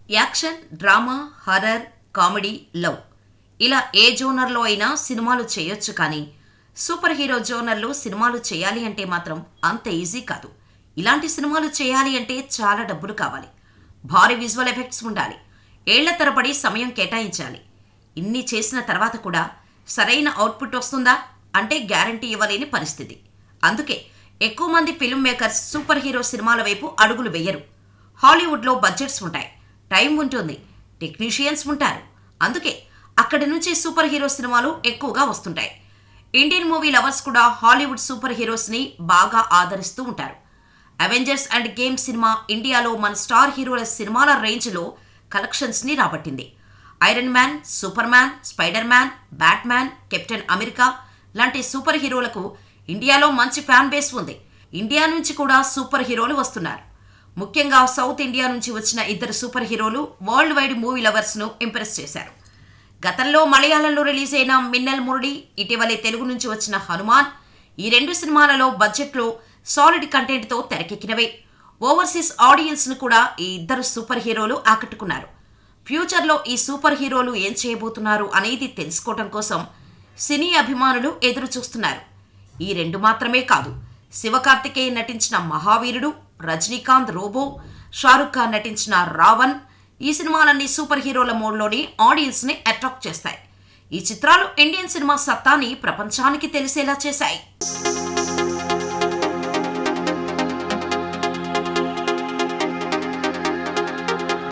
Action, drama, horror, comedy, love ఇలా ఏ జోనర్లో అయినా సినిమాలు చేయొచ్చు, కానీ సూపర్ హీరో జోనర్లో సినిమాలు చేయాలి అంటే మాత్రం అంత ఈజీ కాదు. ఇలాంటి సినిమాలు చేయాలి అంటే చాలా డబ్బులు కావాలి, భారీ విజువల్ ఎఫెక్ట్స్ ఉండాలి, ఏళ్ల తరబడి సమయం కేటాయించాలి. ఇన్ని చేసిన తర్వాత కూడా సరైన అవుట్పుట్ వస్తుందా అంటే గ్యారంటీ ఇవ్వలేని పరిస్థితి. అందుకే ఎక్కువ మంది ఫిల్మ్ మేకర్స్ సూపర్ హీరో సినిమాల వైపు అడుగులు వేయరు. హాలీవుడ్లో బడ్జెట్స్ ఉంటాయి, టైం ఉంటుంది, టెక్నీషియన్స్ ఉంటారు. అందుకే అక్కడి నుంచి సూపర్ హీరో సినిమాలు ఎక్కువగా వస్తుంటాయి. ఇండియన్ మూవీ లవర్స్ కూడా హాలీవుడ్ సూపర్ హీరోస్ని బాగా ఆదరిస్తూ ఉంటారు. అవెంజర్స్ అండ్ గేమ్ సినిమా ఇండియాలో మన స్టార్ హీరోల సినిమాల రేంజ్లో కలెక్షన్స్ని రాబట్టింది. Iron man, super man, spider man, batman, captain America లాంటి సూపర్ హీరోలకు ఇండియాలో మంచి ఫ్యాన్ బేస్ ఉంది. ఇండియా నుంచి కూడా సూపర్ హీరోలు వస్తున్నారు. ముఖ్యంగా సౌత్ ఇండియా నుంచి వచ్చిన ఇద్దరు సూపర్ హీరోలు వరల్డ్ వైడ్ మూవీ లవర్స్ను ఇంప్రెస్ చేశారు. గతంలో మలయాళంలో రిలీజ్ అయిన మిన్నల్ మురళి, ఇటీవలే తెలుగు నుంచి వచ్చిన హనుమాన్, ఈ రెండు సినిమాలలో బడ్జెట్లో సాలిడ్ కంటెంట్తో తెరకెక్కినవే. ఓవర్సీస్ ఆడియన్స్ను కూడా ఈ ఇద్దరు సూపర్ హీరోలు ఆకట్టుకున్నారు. ఫ్యూచర్లో ఈ సూపర్ హీరోలు ఏం చేయబోతున్నారు అనేది తెలుసుకోవడం కోసం సినీ అభిమానులు ఎదురు చూస్తున్నారు. ఈ రెండు మాత్రమే కాదు, శివకార్తికేయన్ నటించిన మహావీరుడు, రజనీకాంత్ రోబో, షారుఖ్ ఖాన్ నటించిన రావణ్, ఈ సినిమాలన్నీ సూపర్ హీరోల మోడ్లోని ఆడియన్స్ని అట్రాక్ట్ చేస్తాయి. ఈ చిత్రాలు ఇండియన్ సినిమా సత్తాని ప్రపంచానికి తెలిసేలా చేశాయి.